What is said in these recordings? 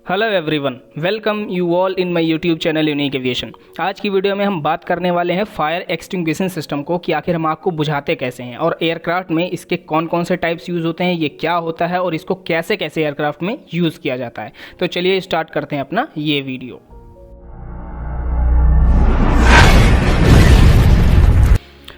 Hello everyone, welcome you all in my YouTube channel unique aviation. आज की video में हम बात करने वाले हैं फायर एक्सटिंग्विशिंग सिस्टम को कि आखिर हम आग को बुझाते कैसे हैं और एयरक्राफ्ट में इसके कौन कौन से टाइप्स यूज़ होते हैं, ये क्या होता है और इसको कैसे कैसे एयरक्राफ्ट में यूज़ किया जाता है। तो चलिए स्टार्ट करते हैं अपना ये video.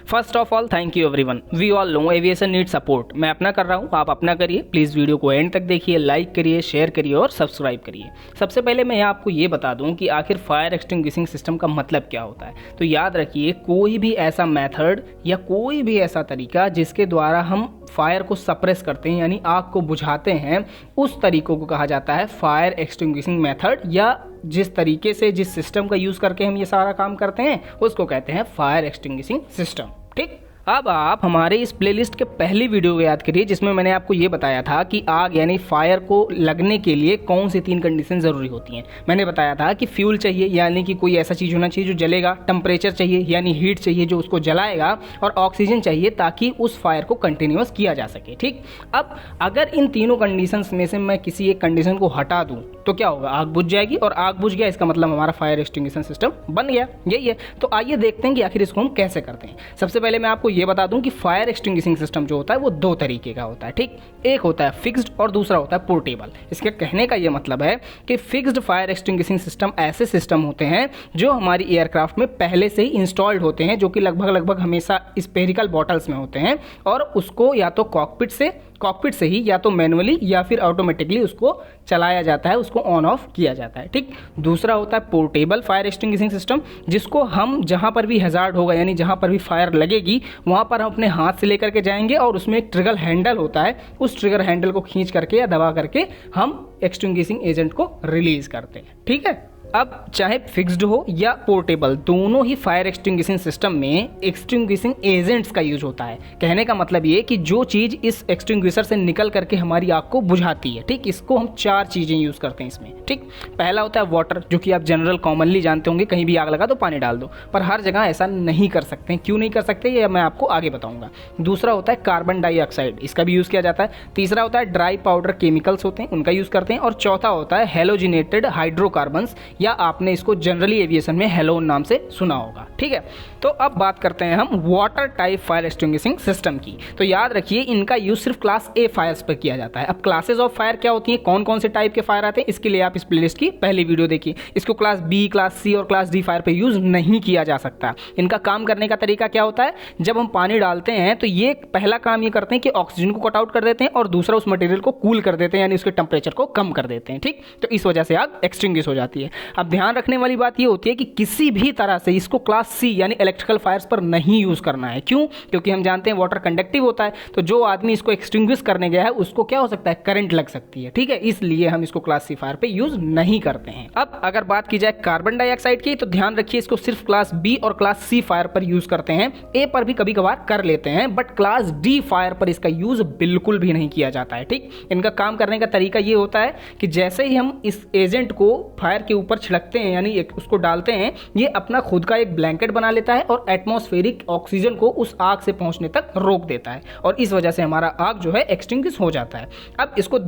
First of all thank you everyone. We all know aviation need support. मैं अपना कर रहा हूँ, आप अपना करिए। प्लीज़ वीडियो को एंड तक देखिए, लाइक करिए, शेयर करिए और सब्सक्राइब करिए। सबसे पहले मैं आपको ये बता दूं कि आखिर फायर एक्सटिंग्विशिंग सिस्टम का मतलब क्या होता है। तो याद रखिए, कोई भी ऐसा मेथड या कोई भी ऐसा तरीका जिसके द्वारा हम फायर को सप्रेस करते हैं यानी आग को बुझाते हैं, उस तरीकों को कहा जाता है फायर एक्सटिंग्विशिंग मेथड, या जिस तरीके से जिस सिस्टम का यूज़ करके हम ये सारा काम करते हैं उसको कहते हैं फायर एक्सटिंग्विशिंग सिस्टम। ठीक, अब आप हमारे इस प्लेलिस्ट के पहली वीडियो को याद करिए जिसमें मैंने आपको ये बताया था कि आग यानी फायर को लगने के लिए कौन सी 3 कंडीशन ज़रूरी होती हैं। मैंने बताया था कि फ्यूल चाहिए यानी कि कोई ऐसा चीज़ होना चाहिए जो जलेगा, टेम्परेचर चाहिए यानी हीट चाहिए जो उसको जलाएगा, और ऑक्सीजन चाहिए ताकि उस फायर को कंटिन्यूअस किया जा सके। ठीक, अब अगर इन तीनों कंडीशंस में से मैं किसी एक कंडीशन को हटा दूँ तो क्या होगा, आग बुझ जाएगी, और आग बुझ गया इसका मतलब हमारा फायर एक्सटिंग्विशिंग सिस्टम बन गया। यही है। तो आइए देखते हैं कि आखिर इसको हम कैसे करते हैं। सबसे पहले मैं आपको ये बता दूं कि फायर एक्सटिंग्विशिंग सिस्टम जो होता है वो 2 तरीके का होता है। ठीक, एक होता है फिक्स्ड और दूसरा होता है पोर्टेबल। इसके कहने का ये मतलब है कि फिक्स्ड फायर एक्सटिंग्विशिंग सिस्टम ऐसे सिस्टम होते हैं जो हमारी एयरक्राफ्ट में पहले से ही इंस्टॉल्ड होते हैं, जो कि लगभग हमेशा स्पेरिकल बॉटल्स में होते हैं, और उसको या तो कॉकपिट से ही या तो मैनुअली या फिर ऑटोमेटिकली उसको चलाया जाता है, उसको ऑन ऑफ किया जाता है। ठीक, दूसरा होता है पोर्टेबल फायर एक्सटिंग्विशिंग सिस्टम, जिसको हम जहाँ पर भी हैजार्ड होगा यानी जहाँ पर भी फायर लगेगी वहाँ पर हम अपने हाथ से लेकर के जाएंगे और उसमें एक ट्रिगर हैंडल होता है, उस ट्रिगर हैंडल को खींच करके या दबा करके हम एक्सटिंग्विशिंग एजेंट को रिलीज करते हैं। ठीक है, अब चाहे फिक्स्ड हो या पोर्टेबल, दोनों ही फायर एक्सटिंग्विशिंग सिस्टम में एक्सटिंग्विशिंग एजेंट्स का यूज होता है। कहने का मतलब ये कि जो चीज़ इस एक्सटिंग्विशर से निकल करके हमारी आग को बुझाती है। ठीक, इसको हम 4 चीज़ें यूज़ करते हैं इसमें। ठीक, पहला होता है वाटर, जो कि आप जनरल कॉमनली जानते होंगे, कहीं भी आग लगा तो पानी डाल दो, पर हर जगह ऐसा नहीं कर सकते हैं। क्यों नहीं कर सकते ये मैं आपको आगे बताऊँगा। दूसरा होता है कार्बन डाइऑक्साइड, इसका भी यूज़ किया जाता है। तीसरा होता है ड्राई पाउडर केमिकल्स होते हैं, उनका यूज़ करते हैं। और चौथा होता है हेलोजिनेटेड हाइड्रोकार्बन्स, या आपने इसको जनरली एविएशन में हेलोन नाम से सुना होगा। ठीक है, तो अब बात करते हैं हम water type fire extinguishing system की। तो याद रखिए, इनका यूज सिर्फ क्लास ए फायर्स पर किया जाता है। अब क्लासेस ऑफ फायर क्या होती हैं, कौन कौन से टाइप के फायर आते हैं, इसके लिए आप इस प्लेलिस्ट की पहली वीडियो देखिए। इसको क्लास बी, क्लास सी और क्लास डी फायर पर यूज नहीं किया जा सकता। इनका काम करने का तरीका क्या होता है, जब हम पानी डालते हैं तो ये पहला काम ये करते हैं कि ऑक्सीजन को कट आउट कर देते हैं, और दूसरा उस मटेरियल को कूल कर देते हैं यानी उसके टेम्परेचर को कम कर देते हैं। ठीक, तो इस वजह से आग एक्सटिंग्विश हो जाती है। अब ध्यान रखने वाली बात ये होती है कि किसी भी तरह से इसको क्लास सी यानी इलेक्ट्रिकल फायर्स पर नहीं यूज करना है। क्यों? क्योंकि हम जानते हैं वाटर कंडक्टिव होता है, तो जो आदमी इसको एक्सटिंग्विश करने गया है उसको क्या हो सकता है, करंट लग सकती है। ठीक है, इसलिए हम इसको क्लास सी फायर पे यूज नहीं करते हैं। अब अगर बात की जाए कार्बन डाइऑक्साइड की, तो ध्यान रखिए इसको सिर्फ क्लास बी और क्लास सी फायर पर यूज करते हैं। ए पर भी कभी कभार कर लेते हैं, बट क्लास डी फायर पर इसका यूज बिल्कुल भी नहीं किया जाता है। ठीक, इनका काम करने का तरीका ये होता है कि जैसे ही हम इस एजेंट को फायर के ऊपर छिड़कते हैं यानी उसको डालते हैं, ये अपना खुद का एक ब्लैंकेट बना लेता है और एटमॉस्फेरिक ऑक्सीजन को उस आग से पहुंचने तक रोक देता है, और इस वजह से हमारा आग जो है एक्सटिंग्विश हो जाता है। अब इसको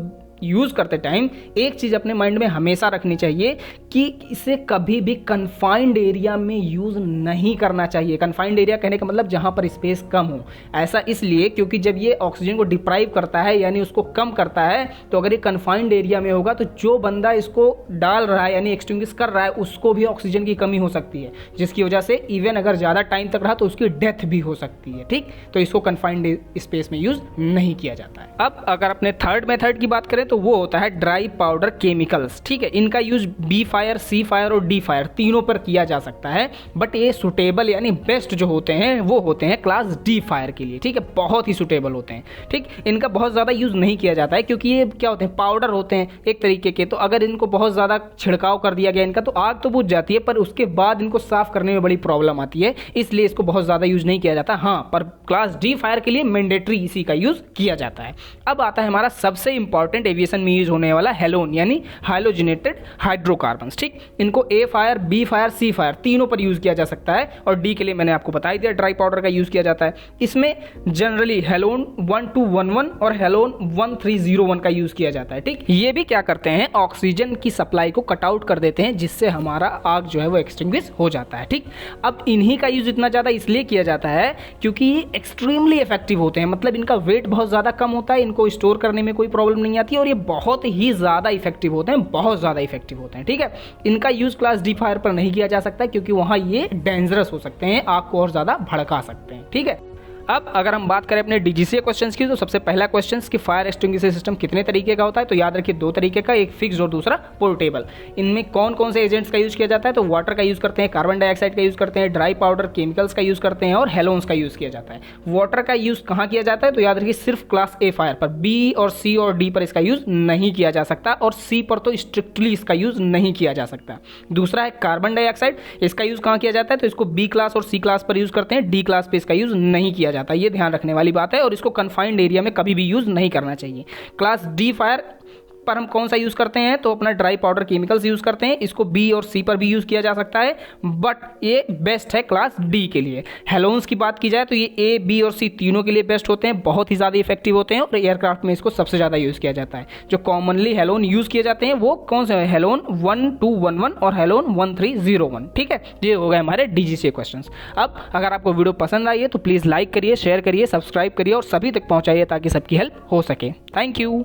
यूज़ करते टाइम एक चीज़ अपने माइंड में हमेशा रखनी चाहिए कि इसे कभी भी कन्फाइंड एरिया में यूज़ नहीं करना चाहिए। कन्फाइंड एरिया कहने का मतलब जहाँ पर स्पेस कम हो। ऐसा इसलिए क्योंकि जब ये ऑक्सीजन को डिप्राइव करता है यानी उसको कम करता है, तो अगर ये कन्फाइंड एरिया में होगा तो जो बंदा इसको डाल रहा है यानी एक्सटिंग्विश कर रहा है उसको भी ऑक्सीजन की कमी हो सकती है, जिसकी वजह से इवन अगर ज़्यादा टाइम तक रहा तो उसकी डेथ भी हो सकती है। ठीक, तो इसको कन्फाइंड स्पेस में यूज़ नहीं किया जाता है। अब अगर अपने थर्ड मेथड की बात करें तो वो होता है ड्राई पाउडर केमिकल्स। ठीक है, इनका use B fire, C fire और डी फायर तीनों पर किया जा सकता है, बट ये सुटेबल यानी बेस्ट जो होते हैं वो होते हैं क्लास डी फायर के लिए। ठीक है, बहुत ही सुटेबल होते हैं। ठीक, इनका बहुत ज़्यादा यूज नहीं किया जाता है क्योंकि ये क्या होते हैं, पाउडर होते हैं एक तरीके के, तो अगर इनको बहुत ज़्यादा छिड़काव कर दिया गया इनका तो आग तो बुझ जाती है, पर उसके बाद इनको साफ करने में बड़ी प्रॉब्लम आती है, इसलिए इसको बहुत ज़्यादा यूज नहीं किया जाता। हाँ, पर क्लास डी फायर के लिए मैंडेटरी इसी का यूज किया जाता है। अब आता है हमारा सबसे इंपॉर्टेंट एविएशन में यूज होने वाला हेलोन यानी हाइलोजिनेटेड हाइड्रोकार्बन्स। ठीक, इनको ए fire, B fire, C fire तीनों पर यूज किया जा सकता है, और डी के लिए मैंने आपको बता ही दिया ड्राई पाउडर का यूज किया जाता है। इसमें जनरली हेलोन 1211 और हेलोन 1301 का यूज किया जाता है। ठीक, ये भी क्या करते हैं, ऑक्सीजन की सप्लाई को कट आउट कर देते हैं, जिससे हमारा आग जो है वो एक्सटिंग्विश हो जाता है। ठीक, अब इन्हीं का यूज इतना ज्यादा इसलिए किया जाता है क्योंकि ये एक्सट्रीमली इफेक्टिव होते हैं, मतलब इनका वेट बहुत ज्यादा कम होता है, इनको स्टोर करने में कोई प्रॉब्लम नहीं आती, और ये बहुत ही ज्यादा इफेक्टिव होते हैं, बहुत ज्यादा इफेक्टिव होते हैं। ठीक है, इनका यूज क्लास डी फायर पर नहीं किया जा सकता क्योंकि वहां ये डेंजरस हो सकते हैं, आग को और ज्यादा भड़का सकते हैं। ठीक है, अब अगर हम बात करें अपने डीजीसीए क्वेश्चंस की, तो सबसे पहला क्वेश्चन कि फायर एक्सटिंग्विशर सिस्टम कितने तरीके का होता है, तो याद रखिए दो तरीके का, एक फिक्स्ड और दूसरा पोर्टेबल। इनमें कौन कौन से एजेंट्स का यूज किया जाता है, तो वाटर का यूज करते हैं, कार्बन डाइऑक्साइड का यूज करते हैं, ड्राई पाउडर केमिकल्स का यूज करते हैं, और हेलोन्स का यूज किया जाता है। वाटर का यूज कहाँ किया जाता है, तो याद रखिए सिर्फ क्लास ए फायर पर, बी और सी और डी पर इसका यूज नहीं किया जा सकता, और सी पर तो स्ट्रिक्टली इसका यूज नहीं किया जा सकता। दूसरा है कार्बन डाइऑक्साइड, इसका यूज कहाँ किया जाता है, तो इसको बी क्लास और सी क्लास पर यूज करते हैं, डी क्लास पर इसका यूज नहीं किया जाता, ये ध्यान रखने वाली बात है, और इसको कन्फाइंड एरिया में कभी भी यूज नहीं करना चाहिए। क्लास डी फायर पर हम कौन सा यूज करते हैं, तो अपना ड्राई पाउडर केमिकल्स यूज करते हैं, इसको बी और सी पर भी यूज किया जा सकता है, बट ये बेस्ट है क्लास डी के लिए। हेलोन्स की बात की जाए तो ये ए, बी और सी तीनों के लिए बेस्ट होते हैं, बहुत ही ज़्यादा इफेक्टिव होते हैं, और एयरक्राफ्ट में इसको सबसे ज़्यादा यूज किया जाता है। जो कॉमनली हेलोन यूज किए जाते हैं वो कौन से हैं, हेलोन 1211 और हेलोन 1301। ठीक है, ये हो गए हमारे डीजीसीए क्वेश्चन। अब अगर आपको वीडियो पसंद आई है तो प्लीज़ लाइक करिए, शेयर करिए, सब्सक्राइब करिए और सभी तक पहुँचाइए ताकि सबकी हेल्प हो सके। Thank you.